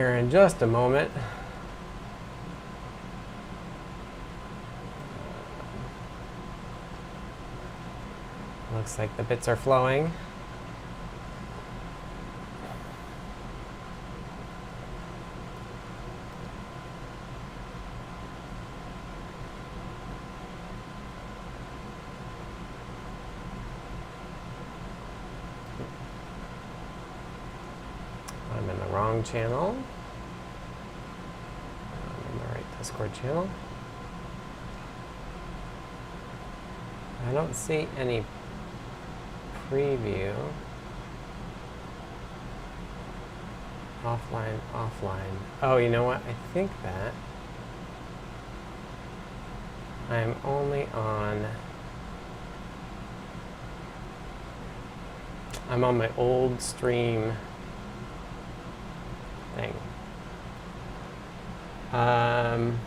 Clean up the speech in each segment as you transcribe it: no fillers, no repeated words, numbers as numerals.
Here in just a moment. Looks like the bits are flowing. I'm in the wrong channel. I'm in the right Discord channel. I don't see any preview. Offline, offline. Oh, you know what? I think that I'm only on... I'm on my old stream thing. I'm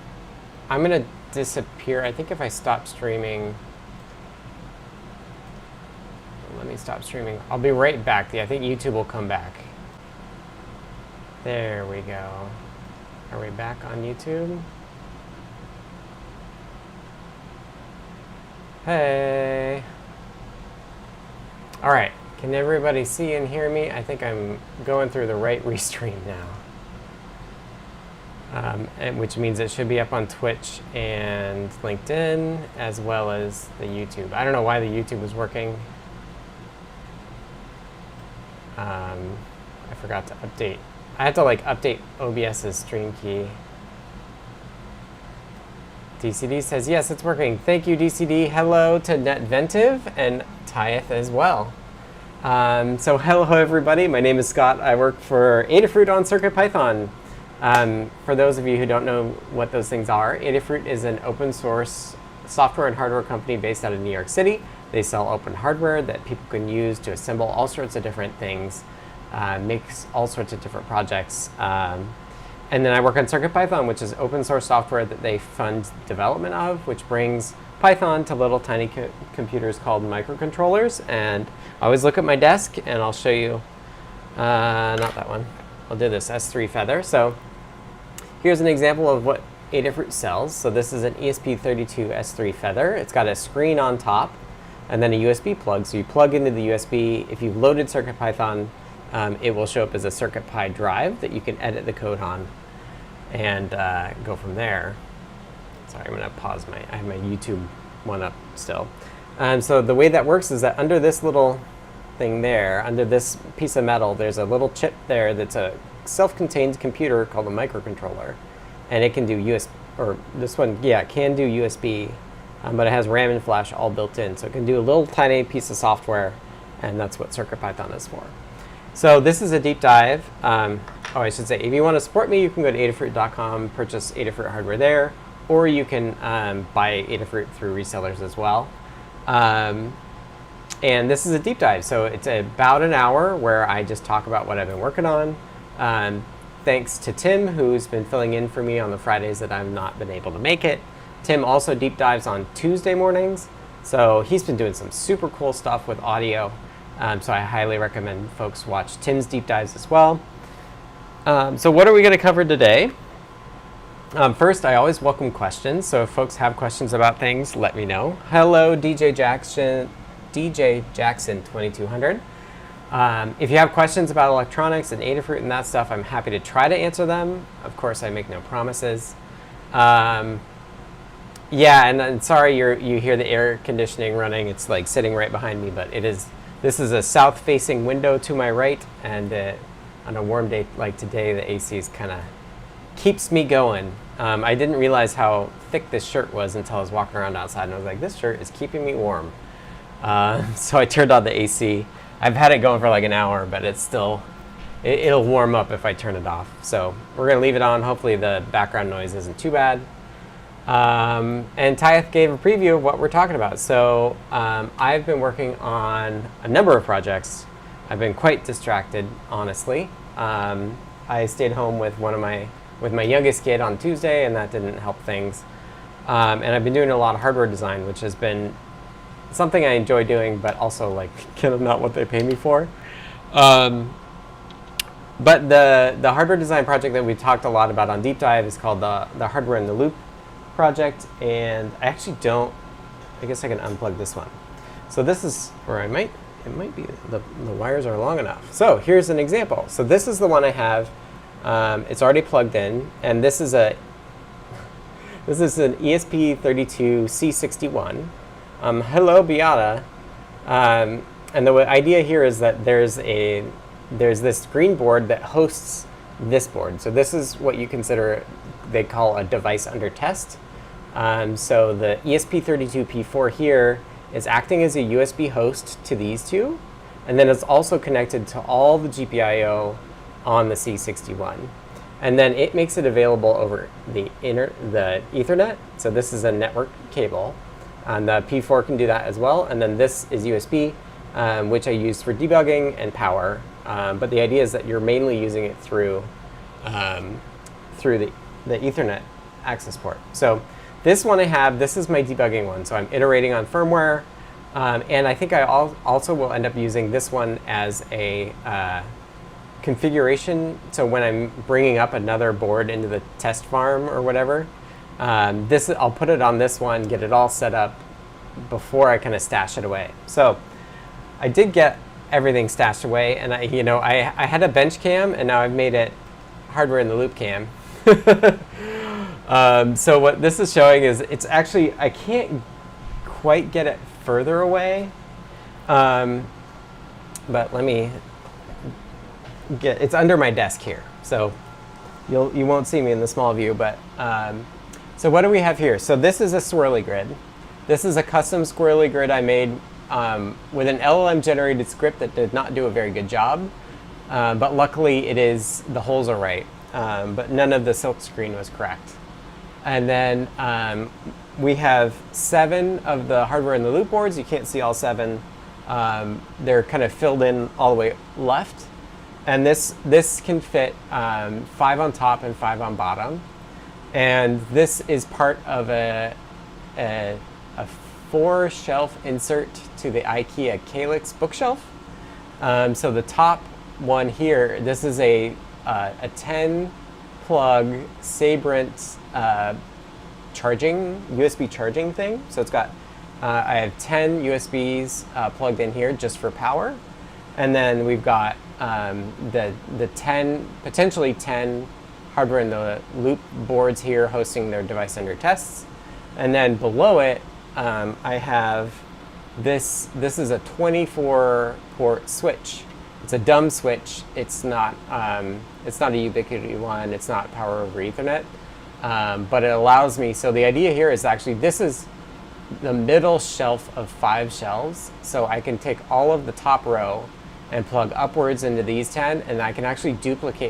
gonna disappear. I think if I stop streaming, let me stop streaming. I'll be right back. I think YouTube will come back. There we go. Are we back on YouTube? Hey. All right. Can everybody see and hear me? I think I'm going through the right restream now. Which means it should be up on Twitch and LinkedIn as well as the YouTube. I don't know why the YouTube was working. I forgot to update. I had to like update OBS's stream key. DCD says, yes, it's working. Thank you, DCD. Hello to Netventive and Tyeth as well. So hello, everybody. My name is Scott. I work for Adafruit on CircuitPython. For those of you who don't know what those things are, Adafruit is an open source software and hardware company based out of New York City. They sell open hardware that people can use to assemble all sorts of different things, makes all sorts of different projects. And then I work on CircuitPython, which is open source software that they fund development of, which brings Python to little tiny computers called microcontrollers. And I always look at my desk and I'll show you, not that one. I'll do this S3 Feather. So here's an example of what Adafruit sells. So this is an ESP32 S3 Feather. It's got a screen on top and then a USB plug. So you plug into the USB. If you've loaded CircuitPython, it will show up as a CircuitPy drive that you can edit the code on and go from there. Sorry, I'm going to pause I have my YouTube one up still. So the way that works is that under this little thing there, under this piece of metal, there's a little chip there that's a self-contained computer called a microcontroller. And it can do USB, or this one, yeah, it can do USB, but it has RAM and flash all built in. So it can do a little tiny piece of software, and that's what CircuitPython is for. So this is a deep dive. I should say, if you want to support me, you can go to adafruit.com, purchase Adafruit hardware there, or you can buy Adafruit through resellers as well. And this is a deep dive, so it's about an hour where I just talk about what I've been working on. Thanks to Tim, who's been filling in for me on the Fridays that I've not been able to make it. Tim also deep dives on Tuesday mornings, so he's been doing some super cool stuff with audio. So I highly recommend folks watch Tim's deep dives as well. So what are we going to cover today? First, I always welcome questions. So if folks have questions about things, let me know. Hello, DJ Jackson 2200. If you have questions about electronics and Adafruit and that stuff, I'm happy to try to answer them. Of course, I make no promises. Yeah, and sorry you hear the air conditioning running. It's like sitting right behind me, but this is a south-facing window to my right, and on a warm day like today, the AC is kind of keeps me going. I didn't realize how thick this shirt was until I was walking around outside, and I was like, this shirt is keeping me warm. So I turned on the AC. I've had it going for like an hour, but it's still, it'll warm up if I turn it off. So we're going to leave it on. Hopefully the background noise isn't too bad. And Tyeth gave a preview of what we're talking about. So I've been working on a number of projects. I've been quite distracted, honestly. I stayed home with my youngest kid on Tuesday, and that didn't help things. And I've been doing a lot of hardware design, which has been something I enjoy doing, but also like kind of not what they pay me for. But the hardware design project that we talked a lot about on Deep Dive is called the Hardware in the Loop project, and I actually don't, I guess I can unplug this one. So this is, or it might be, the wires are long enough. So here's an example. So this is the one I have. It's already plugged in, and this is an ESP32C61. Hello, Beata. And the idea here is that there's this green board that hosts this board. So this is what you consider, they call a device under test. So the ESP32P4 here is acting as a USB host to these two, and then it's also connected to all the GPIO on the C61. And then it makes it available over the Ethernet. So this is a network cable, and the P4 can do that as well. And then this is USB, which I use for debugging and power. But the idea is that you're mainly using it through the Ethernet access port. So this one I have, this is my debugging one. So I'm iterating on firmware. And I think I also will end up using this one as a configuration. So when I'm bringing up another board into the test farm or whatever, I'll put it on this one, get it all set up before I kind of stash it away. So I did get everything stashed away, and I had a bench cam, and now I've made it hardware in the loop cam. So what this is showing is it's actually, I can't quite get it further away, but let me it's under my desk here, so you won't see me in the small view. But so what do we have here? So this is a swirly grid. This is a custom swirly grid I made with an LLM generated script that did not do a very good job, but luckily the holes are right, but none of the silk screen was correct. And then we have 7 of the hardware in the loop boards. You can't see all 7. They're kind of filled in all the way left. And this can fit 5 on top and 5 on bottom. And this is part of a 4-shelf insert to the IKEA Calyx bookshelf. So the top one here, this is a 10-plug Sabrent USB charging thing. So it's got, I have 10 USBs plugged in here just for power. And then we've got the potentially 10 hardware in the loop boards here hosting their device under tests. And then below it, I have this is a 24-port switch. It's a dumb switch. It's not a Ubiquiti one. It's not power over Ethernet. But it allows me, so the idea here is actually this is the middle shelf of 5 shelves. So I can take all of the top row and plug upwards into these 10, and I can actually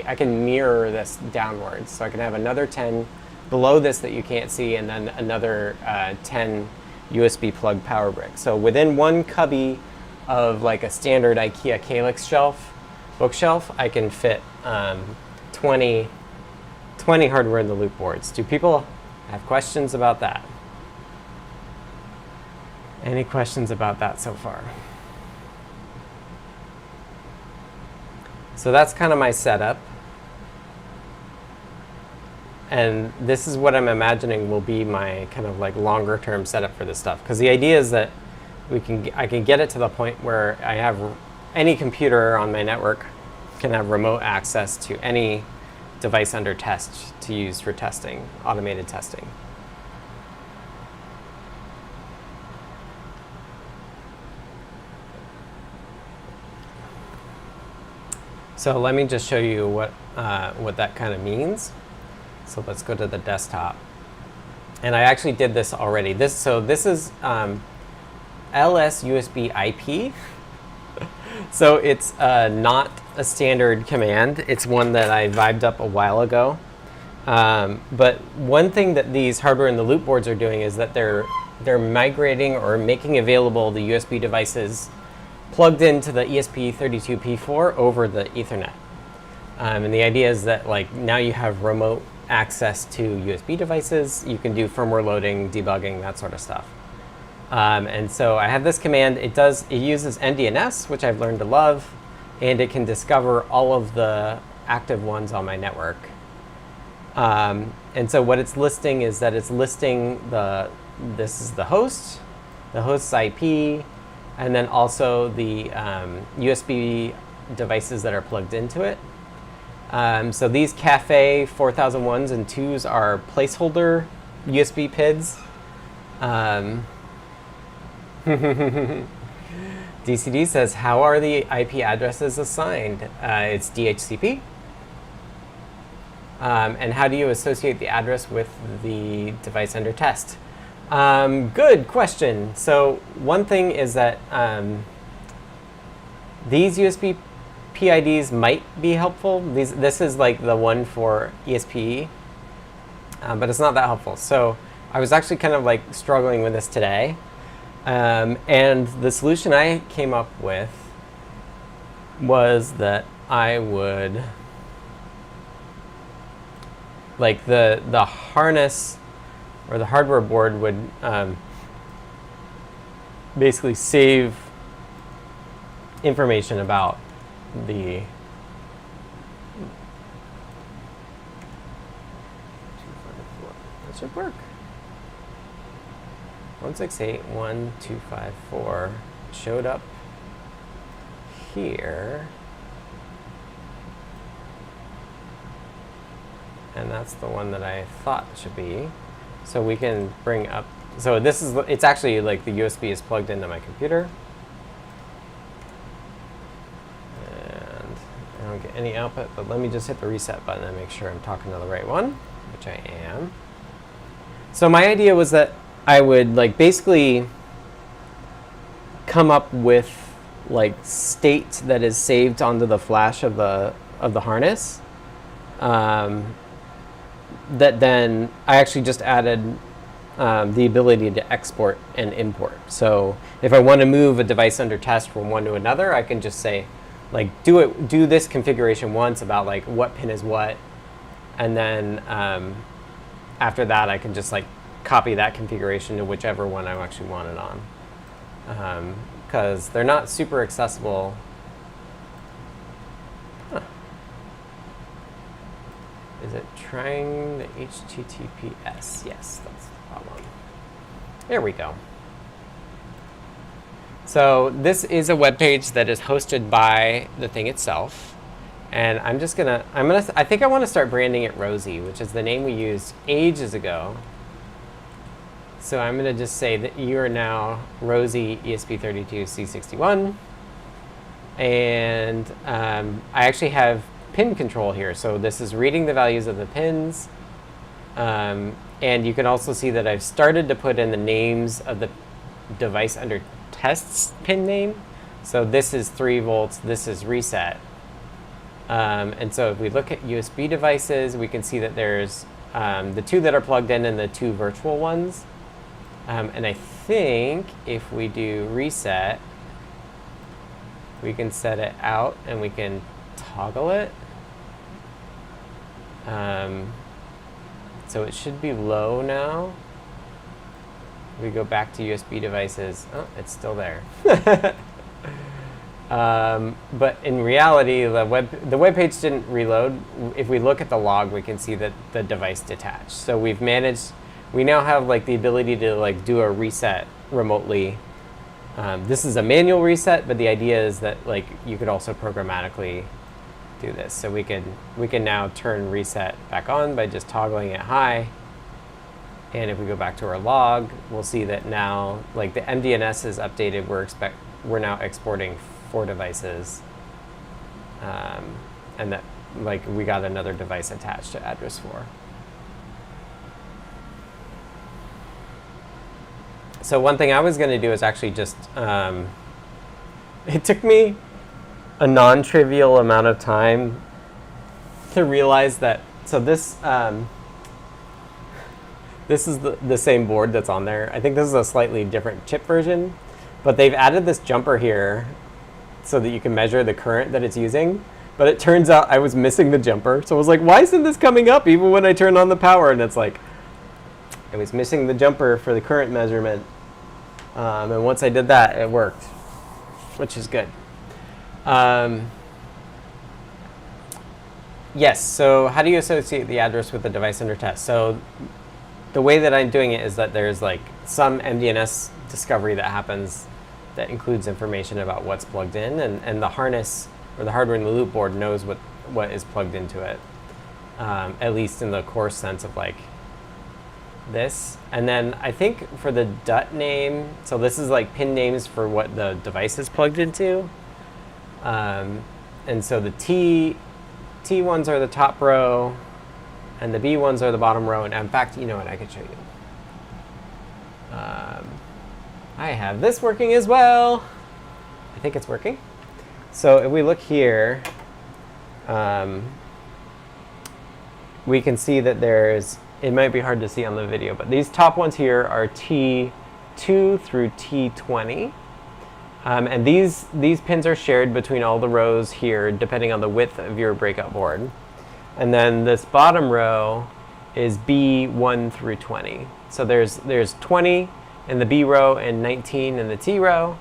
I can mirror this downwards. So I can have another 10 below this that you can't see, and then another 10 USB plug power bricks. So within one cubby of like a standard IKEA Calyx bookshelf, I can fit 20 hardware in the loop boards. Do people have questions about that? Any questions about that so far? So that's kind of my setup. And this is what I'm imagining will be my kind of like longer term setup for this stuff. Because the idea is that I can get it to the point where I have any computer on my network can have remote access to any device under test to use for testing, automated testing. So let me just show you what that kind of means. So let's go to the desktop. And I actually did this already. This is lsusbip. So it's not a standard command. It's one that I vibed up a while ago. But one thing that these hardware in the loop boards are doing is that they're migrating or making available the USB devices plugged into the ESP32P4 over the Ethernet. And the idea is that like now you have remote access to USB devices. You can do firmware loading, debugging, that sort of stuff. And so I have this command. It uses NDNS, which I've learned to love, and it can discover all of the active ones on my network. And so what it's listing is that it's listing this is the host's IP, and then also the USB devices that are plugged into it. So these Cafe 4001s and 2s are placeholder USB PIDs. DCD says, how are the IP addresses assigned? It's DHCP. And how do you associate the address with the device under test? Good question. So one thing is that these USB PIDs might be helpful. This is like the one for ESP, but it's not that helpful. So I was actually kind of like struggling with this today. And the solution I came up with was that I would, like the harness or the hardware board would basically save information about the that should work. 168.1.254 showed up here, and that's the one that I thought it should be. So we can bring up, so this is, it's actually like the USB is plugged into my computer. And I don't get any output, but let me just hit the reset button and make sure I'm talking to the right one, which I am. So my idea was that I would like basically come up with like state that is saved onto the flash of the harness. That then I actually just added the ability to export and import. So if I want to move a device under test from one to another, I can just say, like, do this configuration once about like what pin is what, and then after that I can just like copy that configuration to whichever one I actually want it on, because they're not super accessible. Is it trying the HTTPS? Yes, that's the problem. There we go. So this is a web page that is hosted by the thing itself. And I think I want to start branding it Rosie, which is the name we used ages ago. So I'm going to just say that you are now Rosie ESP32C61. And I actually have pin control here. So this is reading the values of the pins. And you can also see that I've started to put in the names of the device under tests pin name. So this is 3 volts, this is reset. And so if we look at USB devices, we can see that there's the 2 that are plugged in and the 2 virtual ones. And I think if we do reset, we can set it out and we can toggle it. So it should be low now. We go back to USB devices. Oh, it's still there. But in reality, the web page didn't reload. If we look at the log, we can see that the device detached. So we now have like the ability to like do a reset remotely. This is a manual reset, but the idea is that like you could also programmatically do this. So we can now turn reset back on by just toggling it high. And if we go back to our log, we'll see that now like the MDNS is updated. We're now exporting 4 devices, and that like we got another device attached to address 4. So one thing I was going to do is actually just, it took me a non-trivial amount of time to realize that, so this is the same board that's on there. I think this is a slightly different chip version, but they've added this jumper here so that you can measure the current that it's using. But it turns out I was missing the jumper. So I was like, why isn't this coming up even when I turn on the power? And it's like, I was missing the jumper for the current measurement. And once I did that, it worked, which is good. Yes, so how do you associate the address with the device under test? So the way that I'm doing it is that there's like some MDNS discovery that happens that includes information about what's plugged in, and the harness or the hardware in the loop board knows what is plugged into it, at least in the coarse sense of like this. And then I think for the DUT name, so this is like pin names for what the device is plugged into. And so the T ones are the top row, and the B ones are the bottom row. And in fact, you know what, I could show you. I have this working as well. I think it's working. So if we look here, we can see that there's, it might be hard to see on the video, but these top ones here are T2 through T20. And these pins are shared between all the rows here, depending on the width of your breakout board. And then this bottom row is B1 through 20. So there's 20 in the B row and 19 in the T row.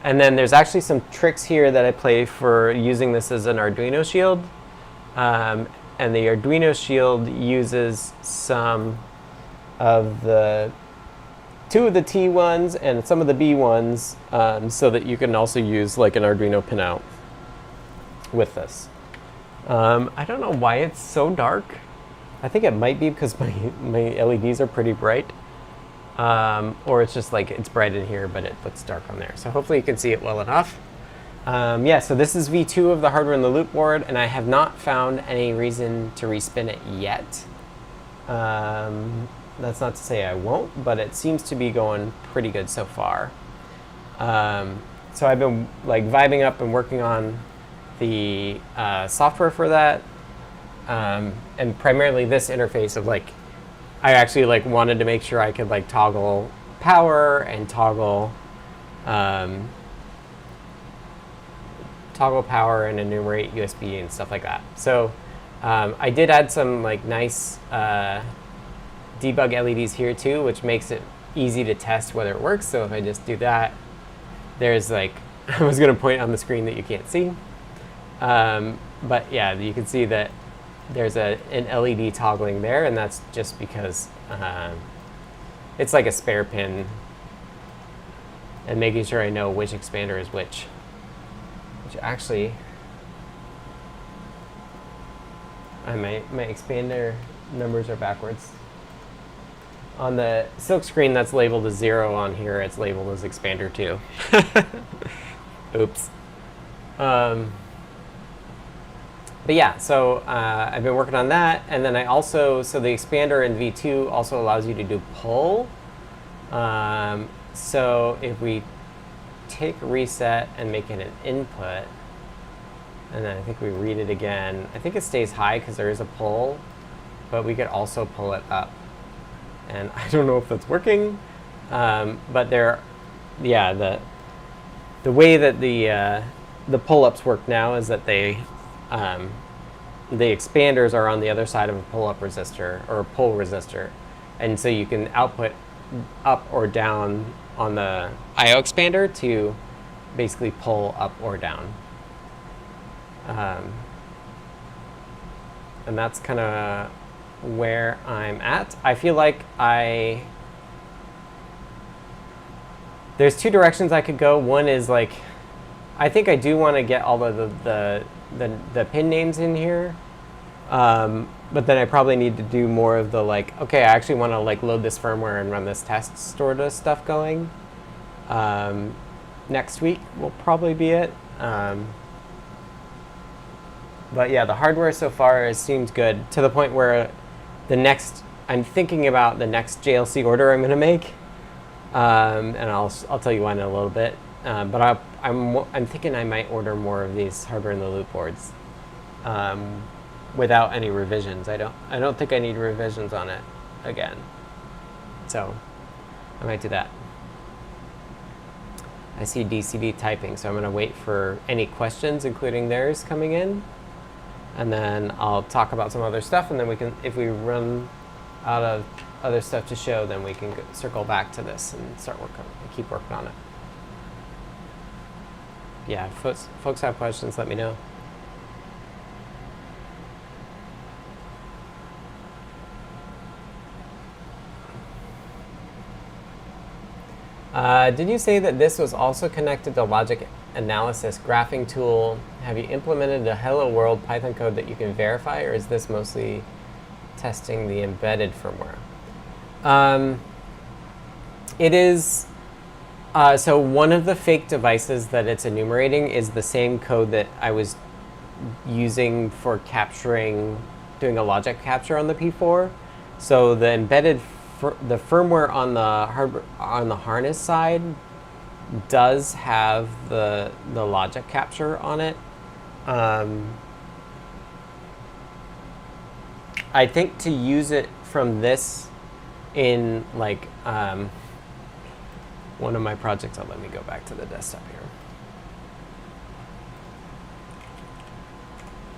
And then there's actually some tricks here that I play for using this as an Arduino shield. And the Arduino shield uses some of the two of the T ones and some of the B ones, so that you can also use like an Arduino pinout with this. I don't know why it's so dark. I think it might be because my LEDs are pretty bright. Or it's just like it's bright in here, but it looks dark on there. So hopefully you can see it well enough. Yeah, so this is V2 of the hardware in the loop board, and I have not found any reason to respin it yet. That's not to say I won't, but it seems to be going pretty good so far. So I've been like vibing up and working on the software for that, and primarily this interface of like, I actually like wanted to make sure I could like toggle power and toggle power and enumerate USB and stuff like that. So I did add some like nice debug LEDs here too, which makes it easy to test whether it works. So if I just do that, there's like, I was gonna point on the screen that you can't see. But yeah, you can see that there's an LED toggling there, and that's just because it's like a spare pin, and making sure I know which expander is which actually, my expander numbers are backwards. On the silk screen that's labeled as 0 on here, it's labeled as expander 2. Oops. But yeah, so I've been working on that, and then I also, so the expander in V2 also allows you to do pull. So if we take reset and make it an input, and then I think we read it again, I think it stays high because there is a pull, but we could also pull it up. And I don't know if that's working, but there, yeah, the way that the pull-ups work now is that the expanders are on the other side of a pull-up resistor or a pull resistor, and so you can output up or down on the I/O expander to basically pull up or down, and that's kind of where I'm at. I feel like there's two directions I could go. One is like, I think I do want to get all of the pin names in here, but then I probably need to do more of the like, okay, I actually want to like load this firmware and run this test sort of stuff going. Next week will probably be it. But yeah, the hardware so far has seemed good, to the point where I'm thinking about the next JLC order I'm going to make, and I'll tell you why in a little bit. But I'm thinking I might order more of these hardware in the loop boards, without any revisions. I don't think I need revisions on it again, so I might do that. I see DCD typing, so I'm going to wait for any questions, including theirs, coming in. And then I'll talk about some other stuff, and then we can, if we run out of other stuff to show, then we can circle back to this and start keep working on it. Yeah, if folks have questions, let me know. Did you say that this was also connected to logic analysis graphing tool? Have you implemented a hello world Python code that you can verify, or is this mostly testing the embedded firmware? It is, so one of the fake devices that it's enumerating is the same code that I was using for capturing, doing a logic capture on the P4. So the embedded, the firmware on the harness side does have the logic capture on it. I think to use it from this in like one of my projects, let me go back to the desktop here.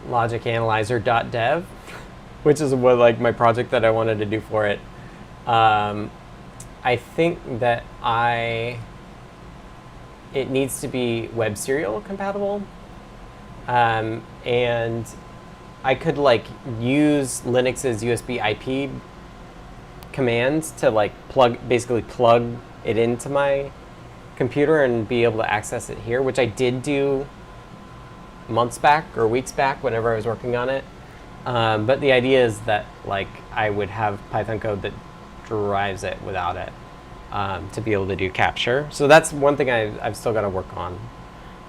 Logicanlyzer.dev, which is what like my project that I wanted to do for it. I think that it needs to be web serial compatible, and I could like use Linux's USB IP commands to like basically plug it into my computer and be able to access it here, which I did do months back or weeks back whenever I was working on it. But the idea is that like I would have Python code that drives it without it to be able to do capture. So that's one thing I've still got to work on.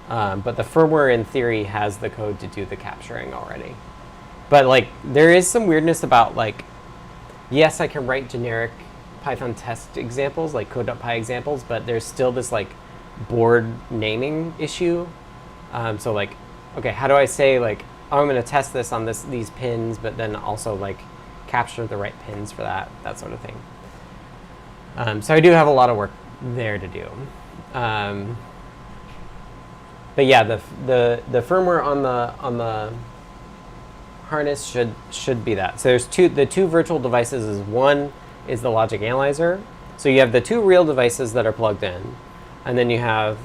But the firmware in theory has the code to do the capturing already. But like there is some weirdness about like, yes, I can write generic Python test examples, like code.py examples, but there's still this like board naming issue. So like, okay, how do I say like, oh, I'm going to test this on these pins, but then also like capture the right pins for that sort of thing. So I do have a lot of work there to do. But yeah, the firmware on the harness should be that. So there's the two virtual devices is one is the logic analyzer. So you have the two real devices that are plugged in, and then you have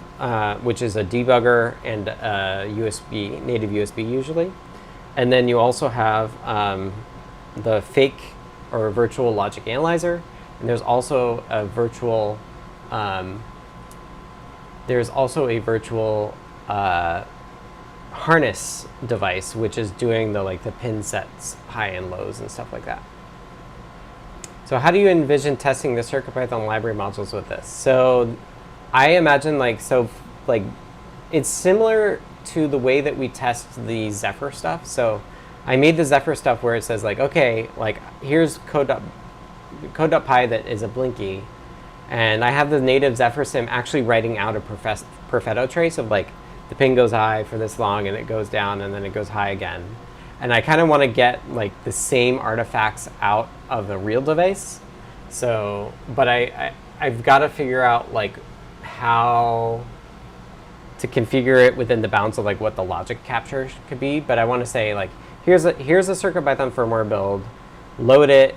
which is a debugger and a USB, native USB usually. And then you also have the fake or virtual logic analyzer, and there's also a virtual harness device, which is doing the pin sets, high and lows and stuff like that. So how do you envision testing the CircuitPython library modules with this? So I imagine it's similar to the way that we test the Zephyr stuff. So I made the Zephyr stuff where it says like, okay, like here's code.py that is a Blinky, and I have the native Zephyr sim actually writing out a Perfetto trace of like the pin goes high for this long and it goes down and then it goes high again. And I kind of want to get like the same artifacts out of the real device. So, but I've got to figure out like how to configure it within the bounds of like what the logic capture could be. But I want to say like, here's a CircuitPython firmware build, load it.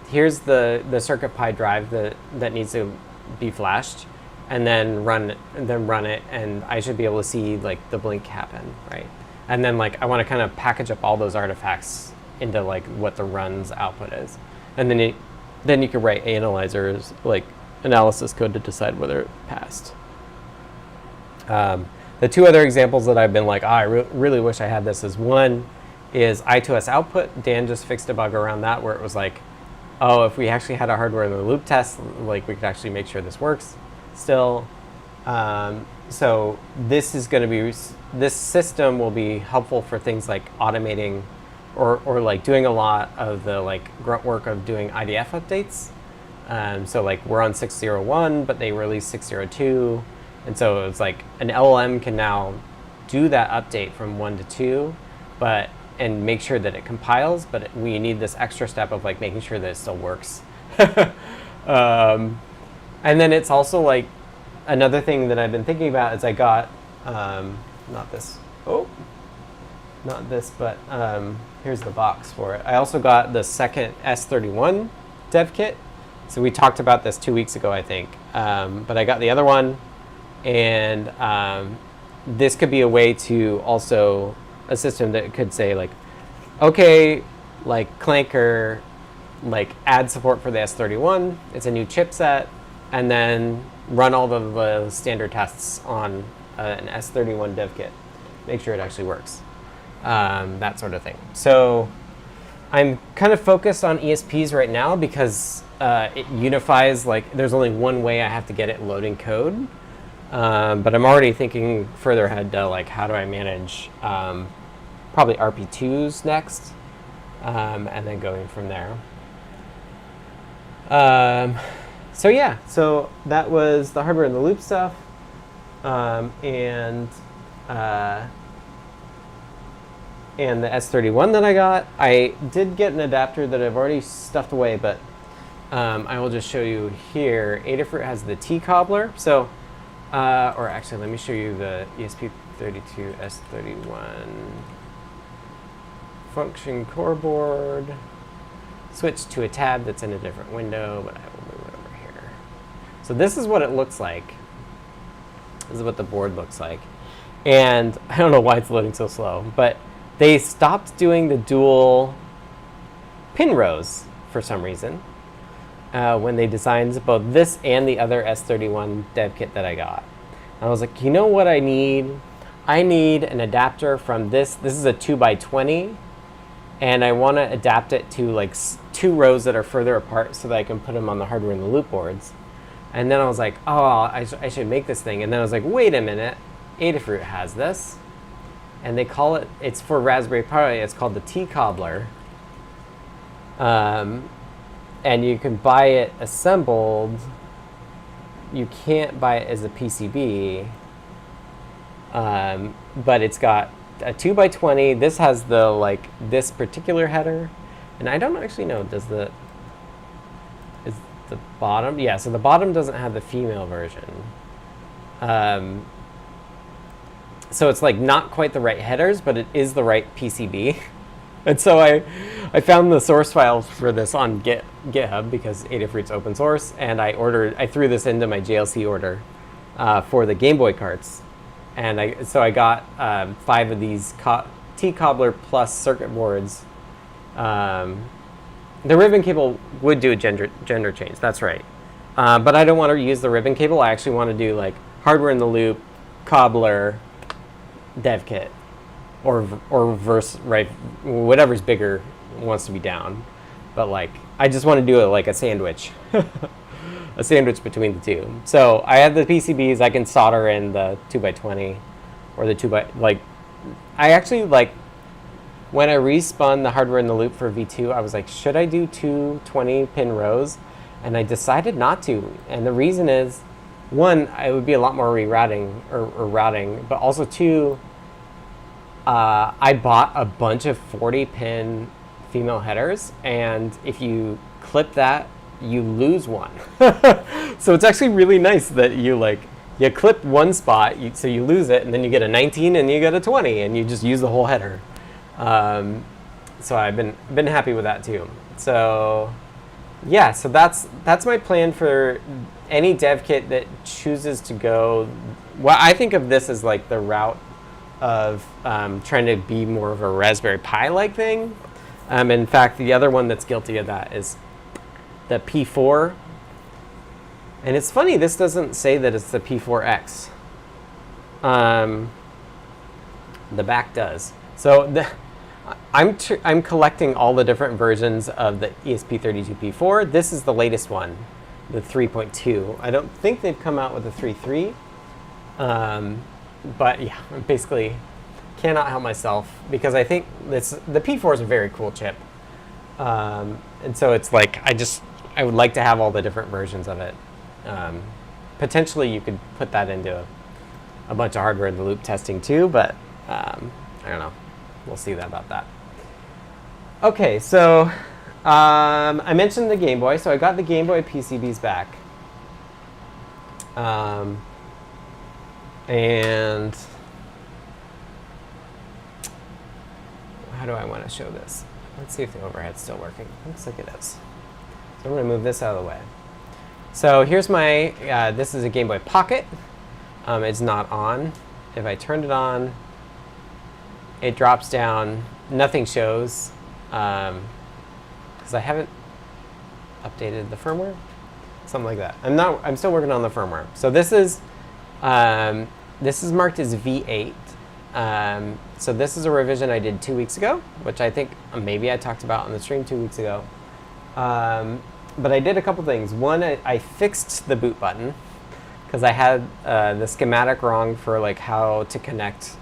Here's the CircuitPy drive that needs to be flashed, and then run it, and I should be able to see like the blink happen, right? And then like I want to kind of package up all those artifacts into like what the run's output is, and then you can write analyzers like analysis code to decide whether it passed. The two other examples that I've been like, I really wish I had this is one is I2S output. Dan just fixed a bug around that where it was like, oh, if we actually had a hardware in the loop test, like we could actually make sure this works still. So this is going to be, this system will be helpful for things like automating or like doing a lot of the like grunt work of doing IDF updates. So like we're on 6.0.1, but they released 6.0.2. And so it's like an LLM can now do that update from 1 to 2, and make sure that it compiles, but we need this extra step of like making sure that it still works. And then it's also like another thing that I've been thinking about is I got, not this, but here's the box for it. I also got the second S31 dev kit. So we talked about this 2 weeks ago, I think, but I got the other one, and this could be a way to also a system that could say like, okay, like Clanker, like add support for the S31. It's a new chipset, and then run all the standard tests on an S31 dev kit, make sure it actually works, that sort of thing. So I'm kind of focused on ESPs right now because it unifies, like there's only one way I have to get it loading code. But I'm already thinking further ahead to like how do I manage probably RP2s next, and then going from there. So yeah, so that was the hardware in the loop stuff, and the S31 that I got. I did get an adapter that I've already stuffed away, but I will just show you here. Adafruit has the T-Cobbler. So, or actually, let me show you the ESP32 S31 function core board. Switch to a tab that's in a different window, but I will move it over here. So this is what it looks like. This is what the board looks like. And I don't know why it's loading so slow, but they stopped doing the dual pin rows for some reason when they designed both this and the other S31 dev kit that I got. And I was like, you know what I need? I need an adapter from this. This is a 2x20, and I want to adapt it to like 2 rows that are further apart so that I can put them on the hardware in the loop boards. And then I was like, oh, I should make this thing. And then I was like, wait a minute, Adafruit has this. And they call it, it's for Raspberry Pi, it's called the T-Cobbler. And you can buy it assembled. You can't buy it as a PCB. But it's got a 2x20. This has the, like, this particular header. And I don't actually know, is the bottom? Yeah, so the bottom doesn't have the female version. So it's like not quite the right headers, but it is the right PCB. And so I found the source files for this on GitHub because Adafruit's open source, and I threw this into my JLC order for the Game Boy carts. And so I got 5 of these T-Cobbler Plus circuit boards. The ribbon cable would do a gender change, that's right. But I don't want to use the ribbon cable. I actually want to do like hardware in the loop, cobbler, dev kit, or reverse, right, whatever's bigger wants to be down. But like, I just want to do it like a sandwich, a sandwich between the two. So I have the PCBs, I can solder in the 2x20 or the 2x, like, I actually like, when I respun the hardware in the loop for V2, I was like, should I do 2 20-pin rows? And I decided not to. And the reason is, 1, it would be a lot more rerouting or routing, but also 2, I bought a bunch of 40-pin female headers, and if you clip that, you lose one. So it's actually really nice that you clip one spot, so you lose it, and then you get a 19 and you get a 20, and you just use the whole header. So I've been happy with that too. So yeah, so that's my plan for any dev kit that chooses to go. Well, I think of this as like the route of trying to be more of a Raspberry Pi-like thing. In fact, the other one that's guilty of that is the P4. And it's funny, this doesn't say that it's the P4X. The back does. So I'm collecting all the different versions of the ESP32P4. This is the latest one, the 3.2. I don't think they've come out with the 3.3. But yeah, I basically cannot help myself because I think the P4 is a very cool chip. And so it's like, I would like to have all the different versions of it. Potentially you could put that into a bunch of hardware in the loop testing too, but I don't know. We'll see about that. Okay, so I mentioned the Game Boy. So I got the Game Boy PCBs back. And how do I want to show this? Let's see if the overhead's still working. Looks like it is. So I'm going to move this out of the way. So here's my, this is a Game Boy Pocket. It's not on. If I turned it on, it drops down. Nothing shows because I haven't updated the firmware. something like that. I'm still working on the firmware. So this is marked as V8. So this is a revision I did 2 weeks ago, which I think maybe I talked about on the stream 2 weeks ago. But I did a couple things. One, I fixed the boot button because I had the schematic wrong for like how to connect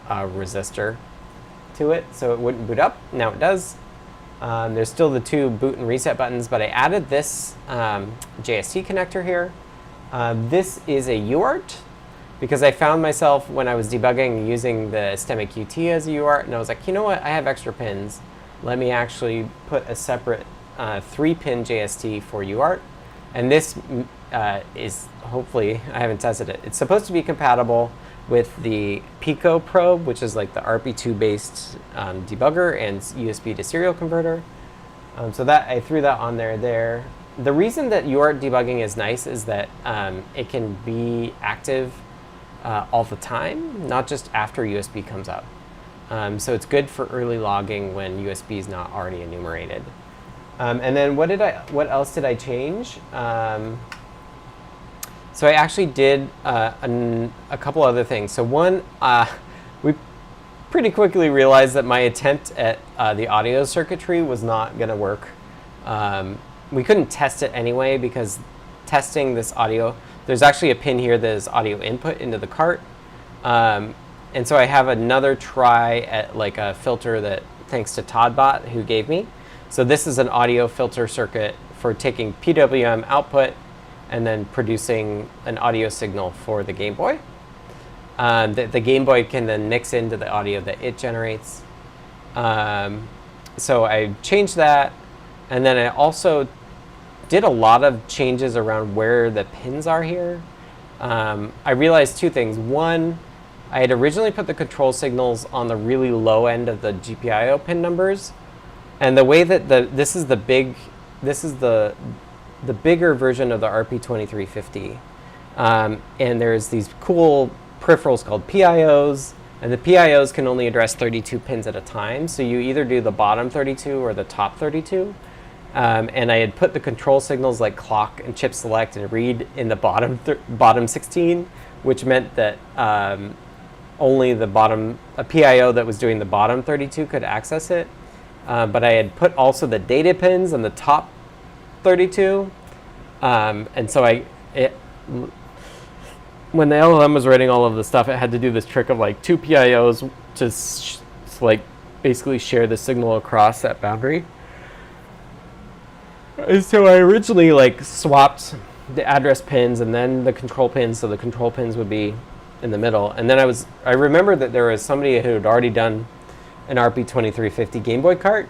a resistor to it, so it wouldn't boot up. Now it does. There's still the 2 boot and reset buttons, but I added this JST connector here. This is a UART because I found myself when I was debugging using the Stemic UT as a UART, and I was like, you know what, I have extra pins. Let me actually put a separate 3-pin JST for UART. And this is hopefully, I haven't tested it, it's supposed to be compatible with the Pico probe, which is like the RP2 based debugger and USB to serial converter. So that I threw that on there. The reason that UART debugging is nice is that it can be active all the time, not just after USB comes up. So it's good for early logging when USB is not already enumerated. And then what else did I change? So I actually did a couple other things. So one, we pretty quickly realized that my attempt at the audio circuitry was not going to work. We couldn't test it anyway because testing this audio, there's actually a pin here that is audio input into the cart. And so I have another try at like a filter that, thanks to Toddbot, who gave me. So this is an audio filter circuit for taking PWM output and then producing an audio signal for the Game Boy. The Game Boy can then mix into the audio that it generates. So I changed that, and then I also did a lot of changes around where the pins are here. I realized 2 things. One, I had originally put the control signals on the really low end of the GPIO pin numbers, and the way that this is the bigger version of the RP2350, and there's these cool peripherals called PIOs, and the PIOs can only address 32 pins at a time, so you either do the bottom 32 or the top 32. And I had put the control signals like clock and chip select and read in the bottom 16, which meant that only a PIO that was doing the bottom 32 could access it. But I had put also the data pins on the top 32. And so when the LLM was writing all of the stuff, it had to do this trick of like 2 PIOs to like basically share the signal across that boundary. And so I originally like swapped the address pins and then the control pins, so the control pins would be in the middle. And then I remembered that there was somebody who had already done an RP2350 Game Boy cart,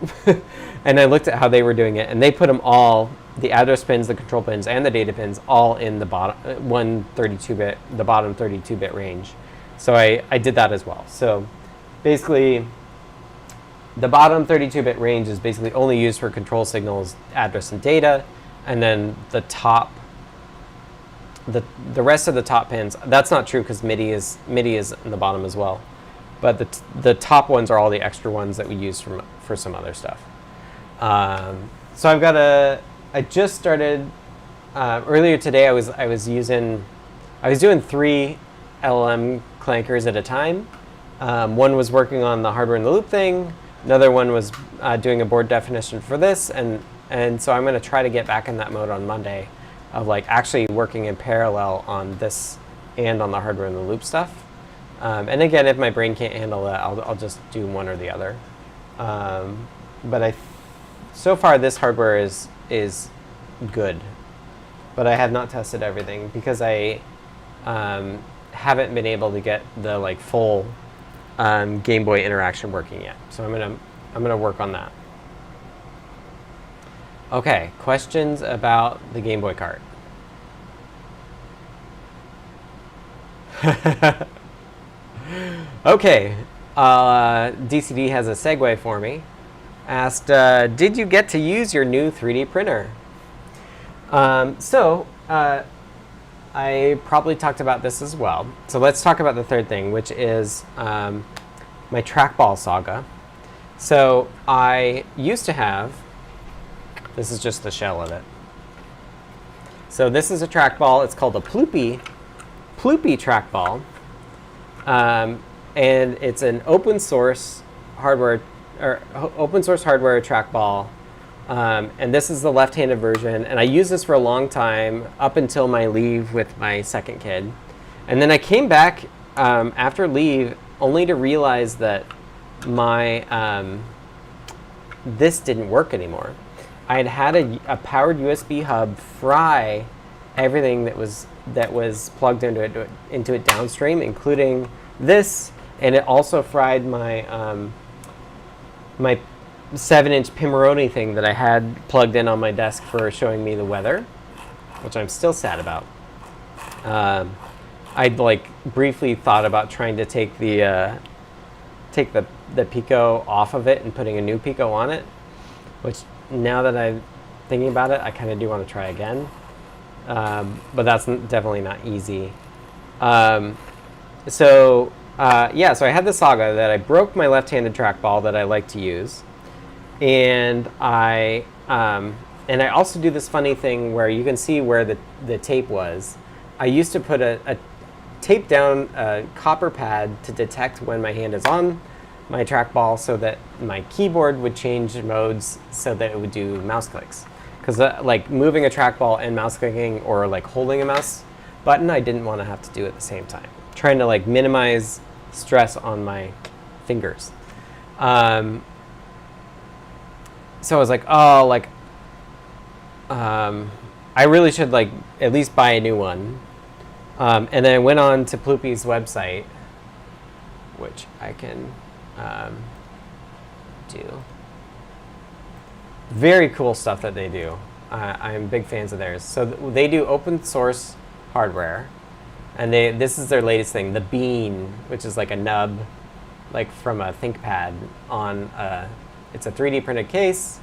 and I looked at how they were doing it, and they put them all, the address pins, the control pins, and the data pins, all in the bottom 32-bit range. So I did that as well. So basically, the bottom 32-bit range is basically only used for control signals, address, and data, and then the top, the rest of the top pins. That's not true because MIDI is in the bottom as well, but the top ones are all the extra ones that we use for some other stuff. So I just started earlier today. I was doing 3 LLM clankers at a time. One was working on the hardware in the loop thing. Another one was doing a board definition for this, and so I'm going to try to get back in that mode on Monday of like actually working in parallel on this and on the hardware in the loop stuff. And again, if my brain can't handle that, I'll just do one or the other. But so far this hardware is good, but I have not tested everything because I haven't been able to get the like full Game Boy interaction working yet. So I'm gonna work on that. Okay, questions about the Game Boy cart? Okay, DCD has a segue for me. Asked, did you get to use your new 3D printer? I probably talked about this as well. So let's talk about the third thing, which is my trackball saga. So I used to have, this is just the shell of it. So this is a trackball. It's called a Ploopy trackball, and it's an open source hardware trackball. And this is the left-handed version, and I used this for a long time up until my leave with my second kid. And then I came back after leave only to realize that my this didn't work anymore. I had a powered USB hub fry everything that was plugged into it downstream, including this, and it also fried my my 7-inch Pimoroni thing that I had plugged in on my desk for showing me the weather, which I'm still sad about. I'd like briefly thought about trying to take the Pico off of it and putting a new Pico on it, which now that I'm thinking about it, I kind of do want to try again. But that's definitely not easy. So I had the Saga that I broke my left-handed trackball that I like to use. And I also do this funny thing where you can see where the tape was. I used to put a tape down a copper pad to detect when my hand is on my trackball so that my keyboard would change modes so that it would do mouse clicks. Because like moving a trackball and mouse clicking or like holding a mouse button, I didn't want to have to do at the same time. Trying to like minimize stress on my fingers. So I was like, oh, like, I really should like at least buy a new one. And then I went on to Ploopy's website, which I can do. Very cool stuff that they do. I'm big fans of theirs. So they do open source hardware, and this is their latest thing, the Bean, which is like a nub, like from a ThinkPad on it's a 3D printed case.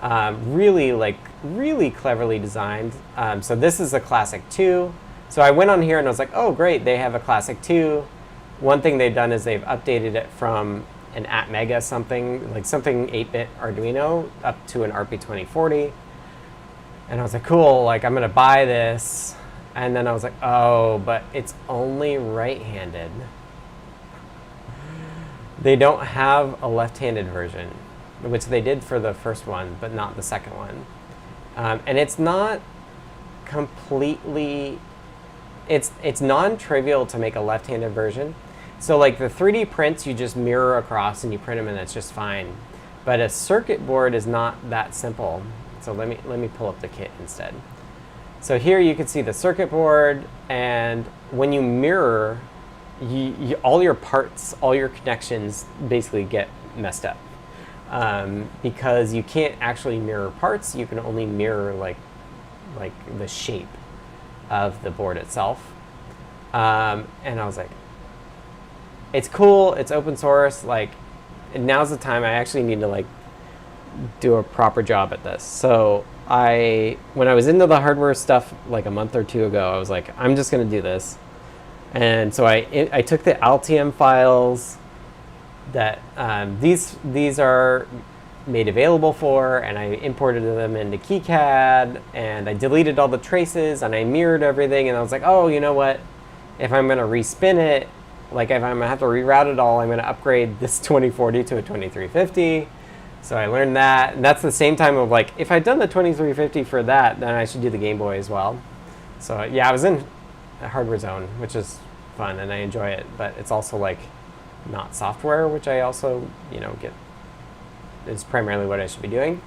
Really cleverly designed. So this is a Classic 2. So I went on here and I was like, oh great, they have a Classic 2. One thing they've done is they've updated it from an Atmega something 8-bit Arduino up to an RP2040. And I was like, cool, like I'm gonna buy this. And then I was like, oh, but it's only right-handed. They don't have a left-handed version, which they did for the first one, but not the second one. And it's not completely, it's non-trivial to make a left-handed version. So like the 3D prints, you just mirror across and you print them and it's just fine. But a circuit board is not that simple. So let me pull up the kit instead. So here you can see the circuit board, and when you mirror, all your parts, all your connections basically get messed up. Because you can't actually mirror parts, you can only mirror like the shape of the board itself. And I was like, it's cool, it's open source, like now's the time I actually need to like do a proper job at this. So when I was into the hardware stuff like a month or two ago, I was like, I'm just gonna do this. And so I took the Altium files that these are made available for, and I imported them into KiCad, and I deleted all the traces, and I mirrored everything, and I was like, oh, you know what? If I'm gonna respin it, like if I'm gonna have to reroute it all, I'm gonna upgrade this 2040 to a 2350. So I learned that, and that's the same time of like, if I'd done the 2350 for that, then I should do the Game Boy as well. So yeah, I was in a hardware zone, which is fun, and I enjoy it, but it's also like not software, which I also, get, is primarily what I should be doing.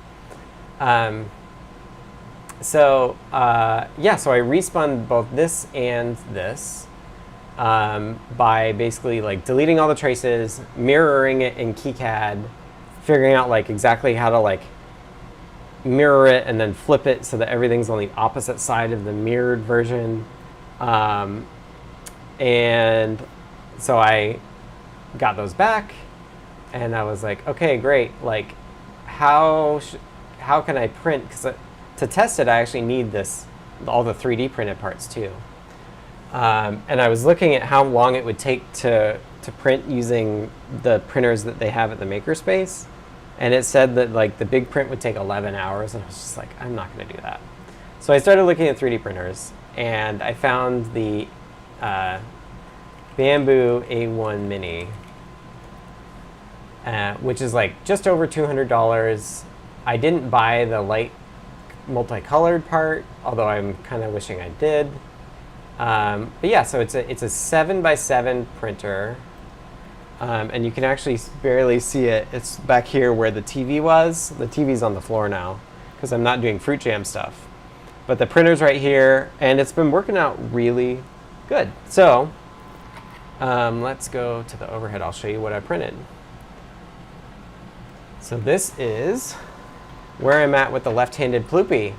So I respun both this and this by basically like deleting all the traces, mirroring it in KiCad, figuring out like exactly how to like mirror it and then flip it so that everything's on the opposite side of the mirrored version. And so I got those back, and I was like, okay, great. Like, how can I print? Because to test it, I actually need all the 3D printed parts too. And I was looking at how long it would take to print using the printers that they have at the Makerspace, and it said that like the big print would take 11 hours, and I was just like, I'm not going to do that. So I started looking at 3D printers, and I found the Bamboo A1 Mini, which is like just over $200. I didn't buy the light multicolored part, although I'm kind of wishing I did. But yeah, so it's a 7x7 printer, and you can actually barely see it. It's back here where the TV was. The TV's on the floor now because I'm not doing Fruit Jam stuff. But the printer's right here, and it's been working out really good. So let's go to the overhead. I'll show you what I printed. So this is where I'm at with the left-handed Ploopy.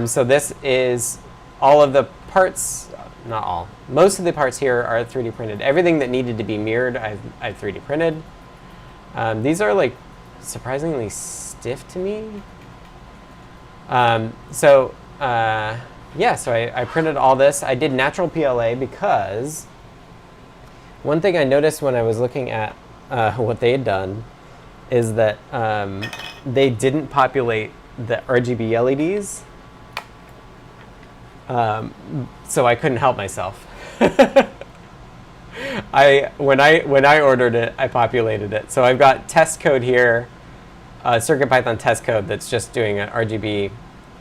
So this is all of the parts, not all, most of the parts here are 3D printed. Everything that needed to be mirrored, I've 3D printed. These are like surprisingly stiff to me. Yeah, so I printed all this. I did natural PLA because one thing I noticed when I was looking at what they had done is that they didn't populate the RGB LEDs, so I couldn't help myself. When I ordered it, I populated it. So I've got test code here, CircuitPython test code that's just doing an RGB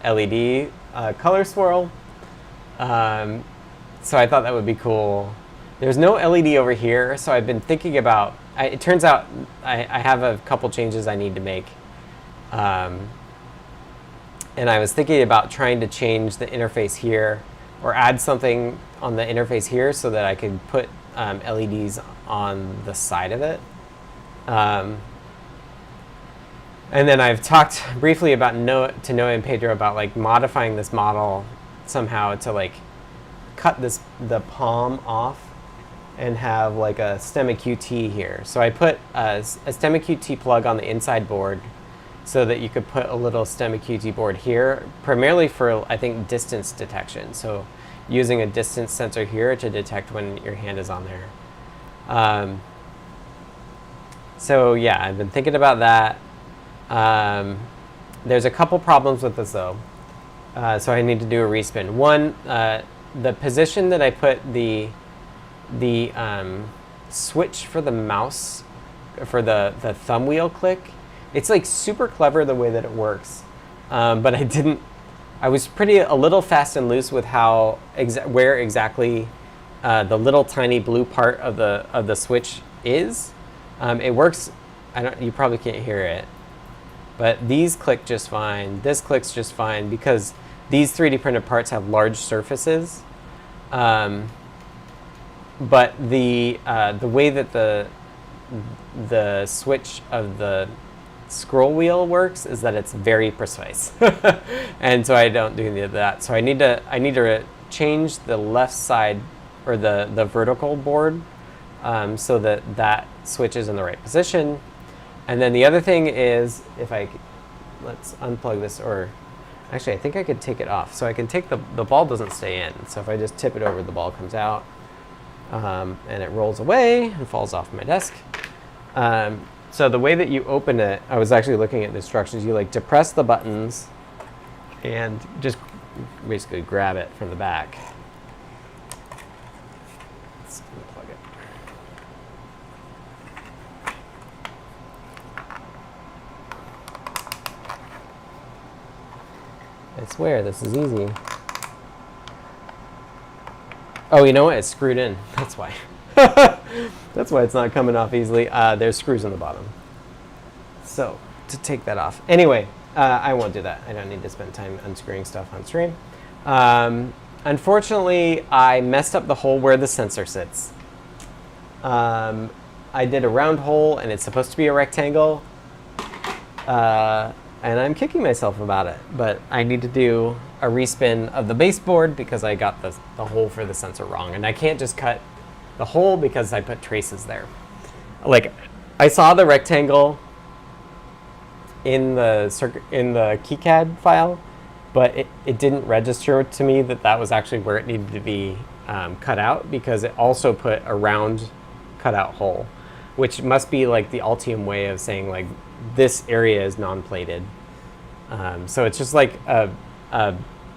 LED color swirl. So I thought that would be cool. There's no LED over here, so I've been thinking about. It turns out I have a couple changes I need to make. And I was thinking about trying to change the interface here or add something on the interface here so that I could put LEDs on the side of it. And then I've talked briefly about to Noah and Pedro about like modifying this model somehow to like cut the palm off and have like a stemma QT here. So I put a stemma QT plug on the inside board so that you could put a little stemma QT board here, primarily for, I think, distance detection. So using a distance sensor here to detect when your hand is on there. So yeah, I've been thinking about that. There's a couple problems with this though. So I need to do a respin. One, the position that I put the switch for the mouse, for the thumb wheel click, it's like super clever the way that it works. But I was a little fast and loose with where exactly the little tiny blue part of the switch is. It works, you probably can't hear it, but these click just fine. This clicks just fine because these 3D printed parts have large surfaces. But the way that the switch of the scroll wheel works is that it's very precise, and so I don't do any of that. So I need to change the left side or the vertical board so that switch is in the right position. And then the other thing is, let's unplug this, or actually I think I could take it off. So I can take the ball doesn't stay in. So if I just tip it over, the ball comes out. And it rolls away and falls off my desk. So the way that you open it, I was actually looking at the instructions. You like depress the buttons and just basically grab it from the back. Let's unplug it. I swear this is easy. Oh, you know what? It's screwed in. That's why. That's why it's not coming off easily. There's screws in the bottom. So, to take that off. Anyway, I won't do that. I don't need to spend time unscrewing stuff on stream. Unfortunately, I messed up the hole where the sensor sits. I did a round hole, and it's supposed to be a rectangle. And I'm kicking myself about it. But I need to do a respin of the baseboard because I got the hole for the sensor wrong. And I can't just cut the hole because I put traces there. Like, I saw the rectangle in the KiCad file, but it didn't register to me that was actually where it needed to be cut out, because it also put a round cutout hole, which must be like the Altium way of saying like this area is non-plated. So it's just like a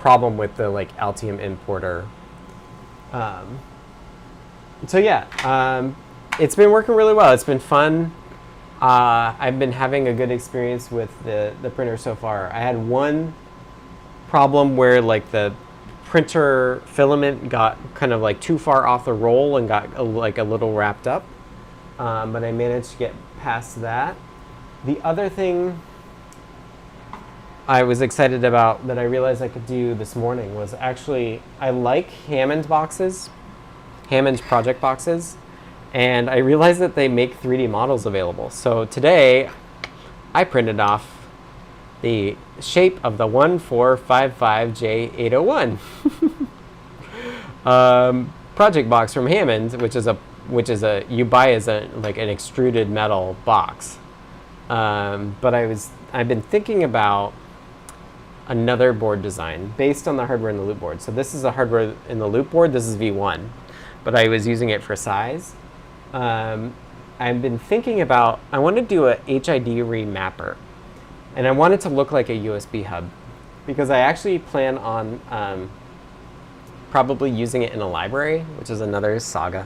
problem with the like Altium importer. So yeah, it's been working really well. It's been fun. I've been having a good experience with the printer so far. I had one problem where like the printer filament got kind of like too far off the roll and got like a little wrapped up, but I managed to get past that. The other thing I was excited about that I realized I could do this morning was actually, I like Hammond boxes, Hammond project boxes, and I realized that they make 3D models available. So today I printed off the shape of the 1455J801 project box from Hammond, which is a you buy as a like an extruded metal box. But I've been thinking about another board design based on the hardware in the loop board. So this is a hardware in the loop board. This is V1, but I was using it for size. I've been thinking about, I want to do a HID remapper, and I want it to look like a USB hub, because I actually plan on probably using it in a library, which is another saga,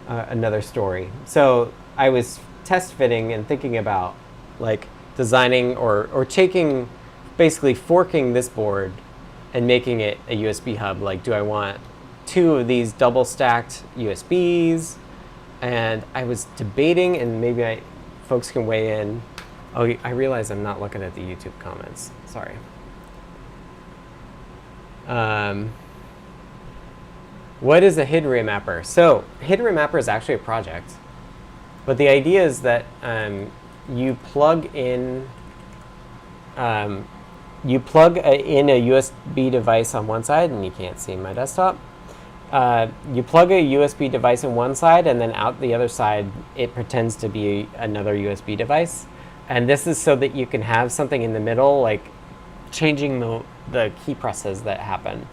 another story. So I was test fitting and thinking about like designing or taking, basically forking this board and making it a USB hub. Like, do I want 2 of these double stacked USBs? And I was debating, and maybe folks can weigh in. Oh, I realize I'm not looking at the YouTube comments. Sorry. What is a HID remapper? So HID remapper is actually a project, but the idea is that you plug in a USB device on one side, and you can't see my desktop. You plug a USB device in one side, and then out the other side, it pretends to be another USB device. And this is so that you can have something in the middle, like changing the key presses that happen.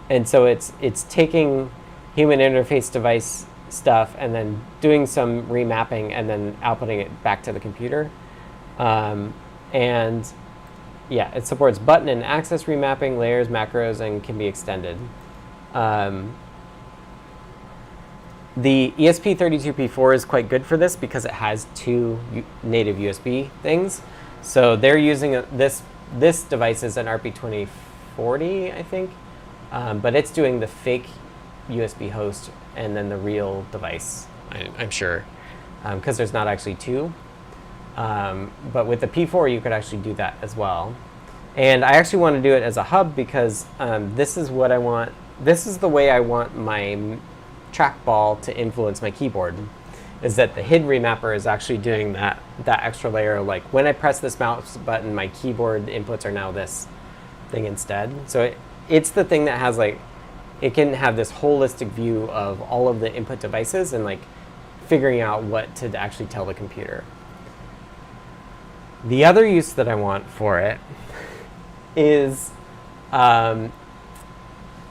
And so it's taking human interface device stuff and then doing some remapping and then outputting it back to the computer. And yeah, it supports button and access remapping, layers, macros, and can be extended. The ESP32P4 is quite good for this because it has 2 native USB things. So they're using this device is an RP2040, I think, but it's doing the fake USB host and then the real device, I'm sure, because there's not actually 2. But with the P4, you could actually do that as well. And I actually want to do it as a hub because this is what I want. This is the way I want my trackball to influence my keyboard, is that the HID remapper is actually doing that extra layer. Like when I press this mouse button, my keyboard inputs are now this thing instead. So it's the thing that has like, it can have this holistic view of all of the input devices and like figuring out what to actually tell the computer. The other use that I want for it is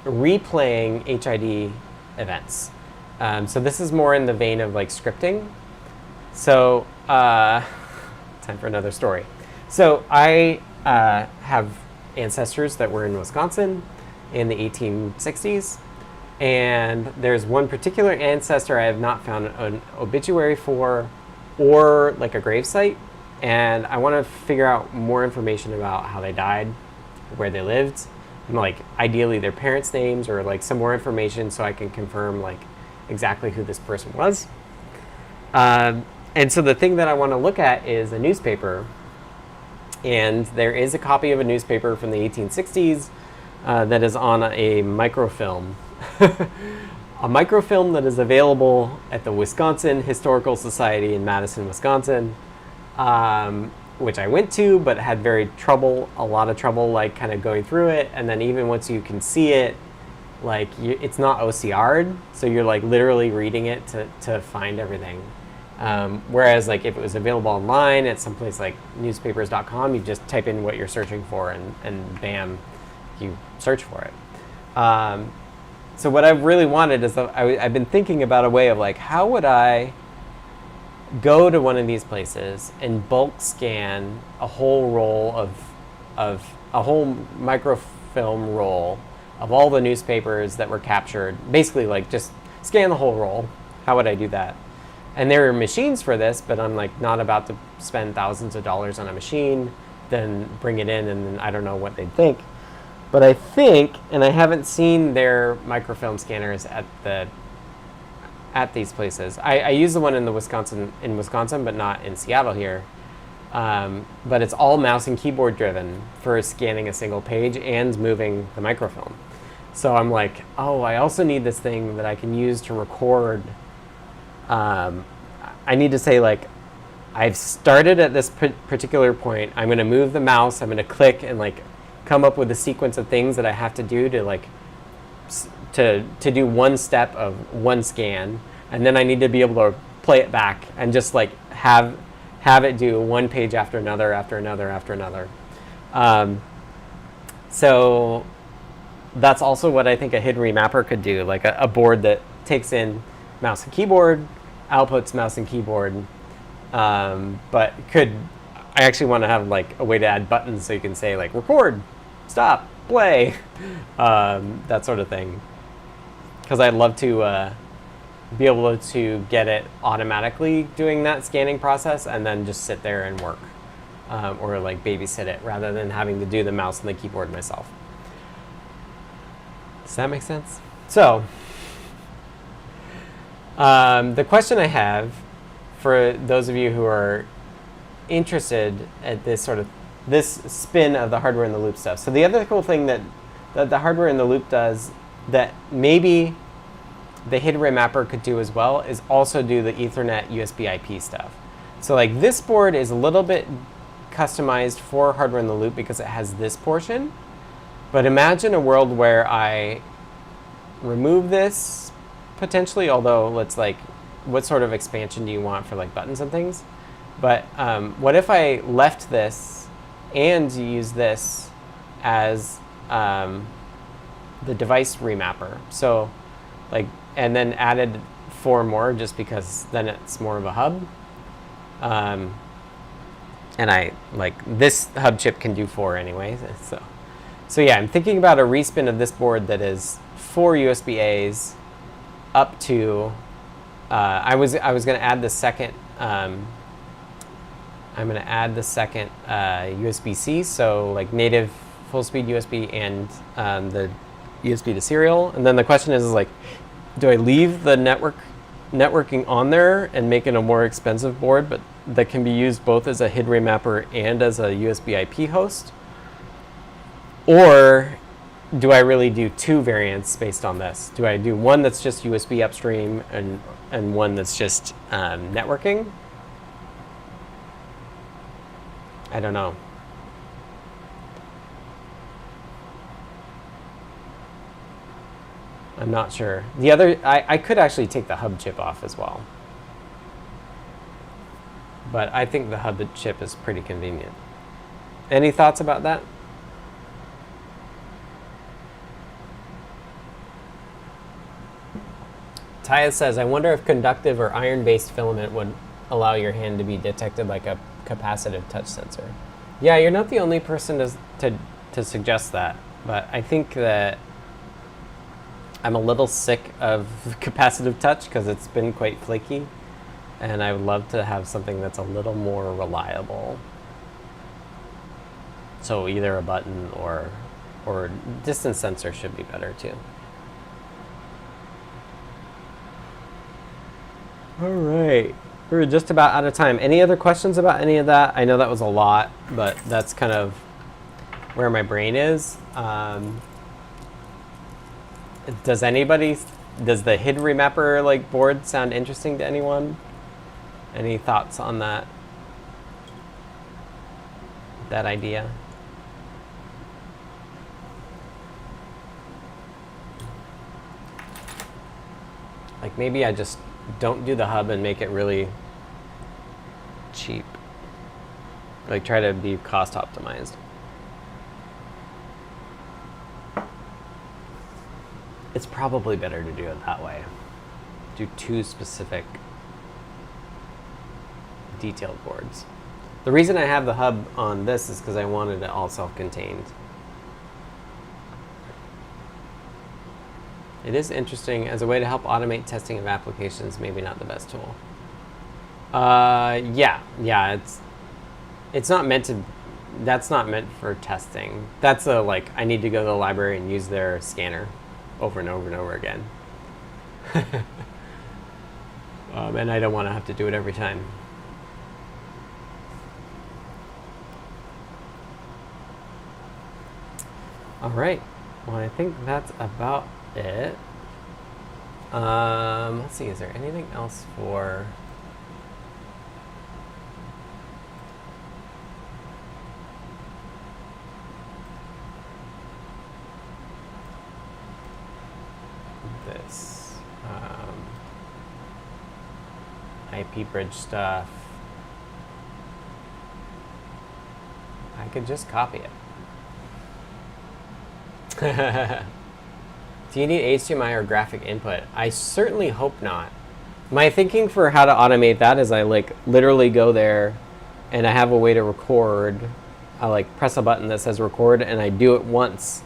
replaying HID events. So this is more in the vein of like scripting. So time for another story. So I have ancestors that were in Wisconsin in the 1860s. And there's one particular ancestor I have not found an obituary for or like a gravesite. And I want to figure out more information about how they died, where they lived, and like ideally their parents' names or like some more information so I can confirm like exactly who this person was. And so the thing that I want to look at is a newspaper. And there is a copy of a newspaper from the 1860s that is on a microfilm. A microfilm that is available at the Wisconsin Historical Society in Madison, Wisconsin. Which I went to, but had a lot of trouble, like kind of going through it. And then even once you can see it, like it's not OCR'd, so you're like literally reading it to find everything. Whereas like if it was available online at some place like newspapers.com, you just type in what you're searching for and bam, you search for it. So what I really wanted is I've been thinking about a way of like, how would I go to one of these places and bulk scan a whole roll of of a whole microfilm roll of all the newspapers that were captured. Basically, like, just scan the whole roll. How would I do that? And there are machines for this, but I'm like not about to spend thousands of dollars on a machine, then bring it in, and then I don't know what they'd think. But I think, and I haven't seen their microfilm scanners at these places. I use the one in Wisconsin, but not in Seattle here. But it's all mouse and keyboard driven for scanning a single page and moving the microfilm. So I'm like, oh, I also need this thing that I can use to record. I need to say, like, I've started at this particular point. I'm going to move the mouse. I'm going to click and like come up with a sequence of things that I have to do to like to do one step of one scan, and then I need to be able to play it back and just like have it do one page after another after another after another. So that's also what I think a hidden remapper could do, like a board that takes in mouse and keyboard, outputs mouse and keyboard, but I actually want to have like a way to add buttons so you can say like record, stop, play, that sort of thing. Because I'd love to be able to get it automatically doing that scanning process and then just sit there and work, or like babysit it rather than having to do the mouse and the keyboard myself. Does that make sense? So the question I have for those of you who are interested at this spin of the hardware in the loop stuff. So the other cool thing that the hardware in the loop does that maybe the hidden remapper could do as well is also do the Ethernet USB IP stuff. So like this board is a little bit customized for hardware in the loop because it has this portion. But imagine a world where I remove this potentially, although let's like, what sort of expansion do you want for like buttons and things? But what if I left this and use this as the device remapper? So like, and then added 4 more just because then it's more of a hub. And I like this hub chip can do 4 anyway. So yeah, I'm thinking about a respin of this board that is 4 USB A's up to. I was going to add the second. I'm going to add the second USB-C, so like native full-speed USB and the USB to serial. And then the question is like, do I leave the networking on there and make it a more expensive board, but that can be used both as a hidden remapper and as a USB IP host? Or do I really do 2 variants based on this? Do I do one that's just USB upstream and one that's just networking? I don't know. I'm not sure. The other, I could actually take the hub chip off as well. But I think the hub chip is pretty convenient. Any thoughts about that? Taya says, I wonder if conductive or iron-based filament would allow your hand to be detected like a capacitive touch sensor. Yeah, you're not the only person to suggest that, but I think that I'm a little sick of capacitive touch because it's been quite flaky, and I would love to have something that's a little more reliable. So either a button or distance sensor should be better too. All right, we're just about out of time. Any other questions about any of that? I know that was a lot, but that's kind of where my brain is. Does the hidden remapper like board sound interesting to anyone? Any thoughts on that idea? Like maybe I just don't do the hub and make it really cheap. Like try to be cost optimized. It's probably better to do it that way. Do 2 specific detailed boards. The reason I have the hub on this is because I wanted it all self-contained. It is interesting as a way to help automate testing of applications, maybe not the best tool. Yeah, it's not meant to, that's not meant for testing. That's a, like, I need to go to the library and use their scanner over and over and over again. And I don't want to have to do it every time. All right, well, I think that's about it. Let's see, is there anything else for... this IP bridge stuff? I could just copy it. Do you need HDMI or graphic input? I certainly hope not. My thinking for how to automate that is I like literally go there and I have a way to record. I like press a button that says record and I do it once.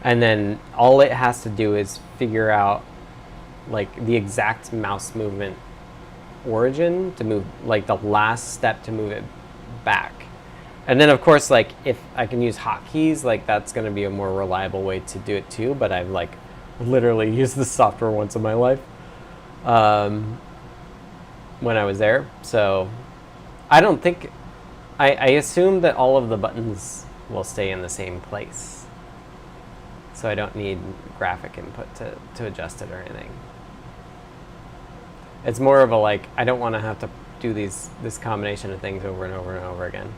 And then all it has to do is figure out like the exact mouse movement origin to move, like the last step to move it back. And then of course, like if I can use hotkeys, like that's going to be a more reliable way to do it too. But I've like literally used this software once in my life when I was there. So I don't think, I assume that all of the buttons will stay in the same place. So I don't need graphic input to adjust it or anything. It's more of a like, I don't want to have to do this combination of things over and over and over again.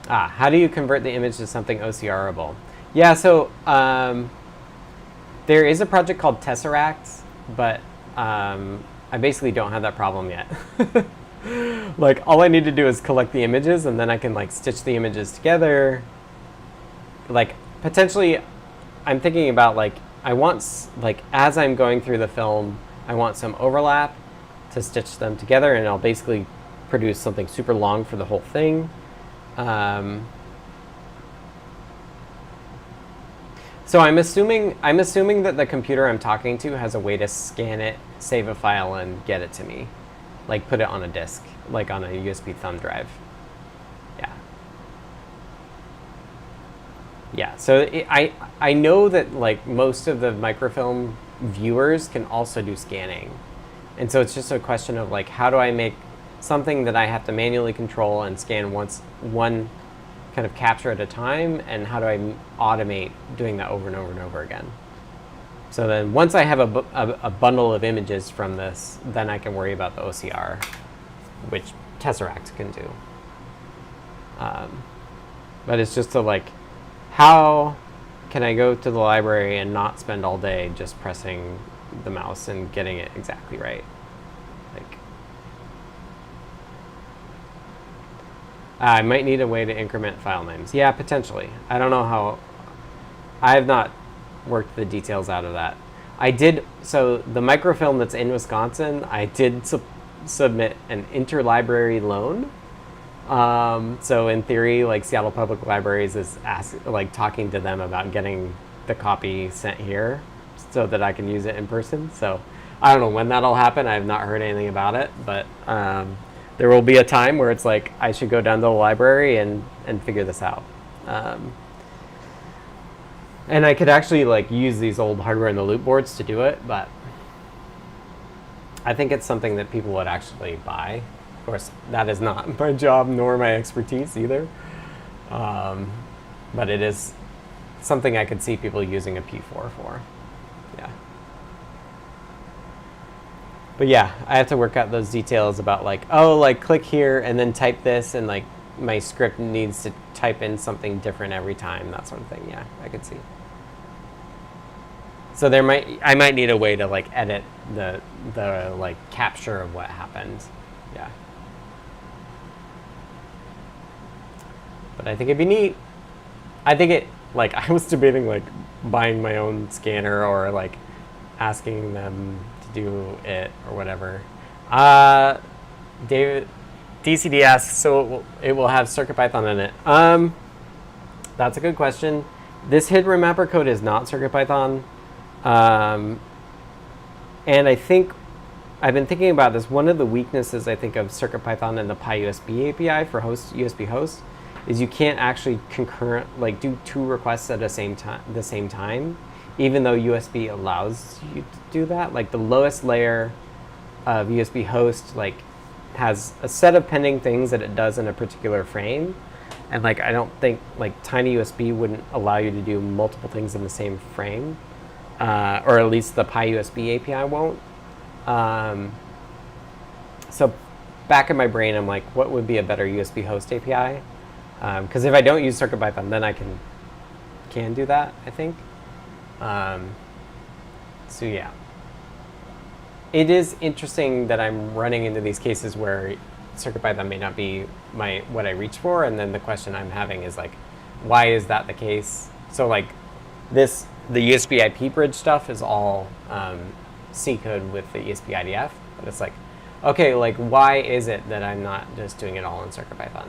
How do you convert the image to something OCRable? Yeah, so there is a project called Tesseract, but I basically don't have that problem yet. Like all I need to do is collect the images and then I can like stitch the images together. Like potentially I'm thinking about like, I want like as I'm going through the film, I want some overlap to stitch them together and I'll basically produce something super long for the whole thing. So I'm assuming that the computer I'm talking to has a way to scan it, save a file, and get it to me, like put it on a disk, like on a USB thumb drive. Yeah. So I know that like most of the microfilm viewers can also do scanning, and so it's just a question of like how do I make something that I have to manually control and scan one kind of capture at a time, and how do I automate doing that over and over and over again? So then once I have a bundle of images from this, then I can worry about the OCR, which Tesseract can do. But it's just to like, how can I go to the library and not spend all day just pressing the mouse and getting it exactly right? Like, I might need a way to increment file names. Yeah, potentially. I don't know how. I have not worked the details out of that. I did, so the microfilm that's in Wisconsin, I did submit an interlibrary loan. So in theory, like Seattle Public Libraries is talking to them about getting the copy sent here so that I can use it in person. So I don't know when that'll happen. I have not heard anything about it, but there will be a time where it's like I should go down to the library and figure this out. And I could actually like use these old hardware in the loop boards to do it, but I think it's something that people would actually buy. Of course, that is not my job nor my expertise either. But it is something I could see people using a P4 for. Yeah. But yeah, I have to work out those details about like, oh, like click here and then type this, and like my script needs to type in something different every time, that sort of thing. Yeah, I could see. So I might need a way to like edit the like capture of what happened. Yeah. But I think it'd be neat. I think it, like, I was debating like buying my own scanner or like asking them to do it or whatever. David DCD asks, so it will have CircuitPython in it. That's a good question. This hidden remapper code is not CircuitPython. And I think I've been thinking about this. One of the weaknesses, I think, of CircuitPython and the PyUSB API for USB host is you can't actually do two requests at the same time, even though USB allows you to do that. Like the lowest layer of USB host has a set of pending things that it does in a particular frame. And I don't think tiny USB wouldn't allow you to do multiple things in the same frame, or at least the PyUSB API won't. So back in my brain, I'm like, what would be a better USB host API? Because if I don't use CircuitPython, then I can do that, I think. So yeah. It is interesting that I'm running into these cases where CircuitPython may not be what I reach for, and then the question I'm having is why is that the case? So the USB IP bridge stuff is all C code with the ESP IDF, but it's okay, why is it that I'm not just doing it all in CircuitPython?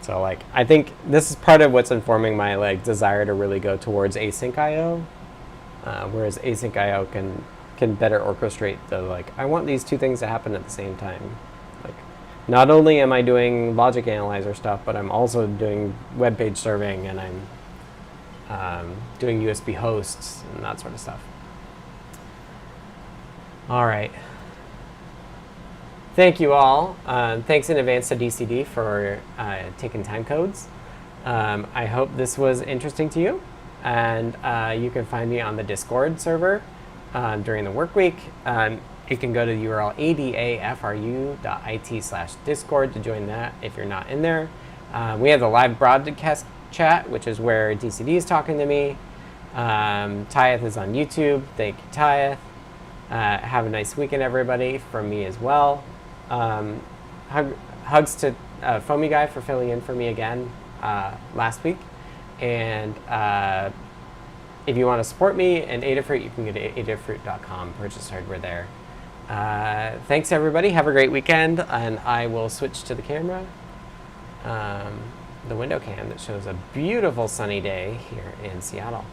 So I think this is part of what's informing my desire to really go towards async IO, whereas async IO can better orchestrate the I want these two things to happen at the same time. Not only am I doing logic analyzer stuff, but I'm also doing web page serving, and I'm doing USB hosts and that sort of stuff. All right. Thank you all. Thanks in advance to DCD for taking time codes. I hope this was interesting to you. And you can find me on the Discord server during the work week. You can go to the URL adafru.it/discord to join that if you're not in there. We have the live broadcast chat, which is where DCD is talking to me. Tyeth is on YouTube. Thank you, Tyeth. Have a nice weekend, everybody, from me as well. Hugs to Foamy Guy for filling in for me again last week. And if you want to support me and Adafruit, you can go to adafru.com, purchase hardware there. Thanks, everybody. Have a great weekend, and I will switch to the camera, the window cam that shows a beautiful sunny day here in Seattle.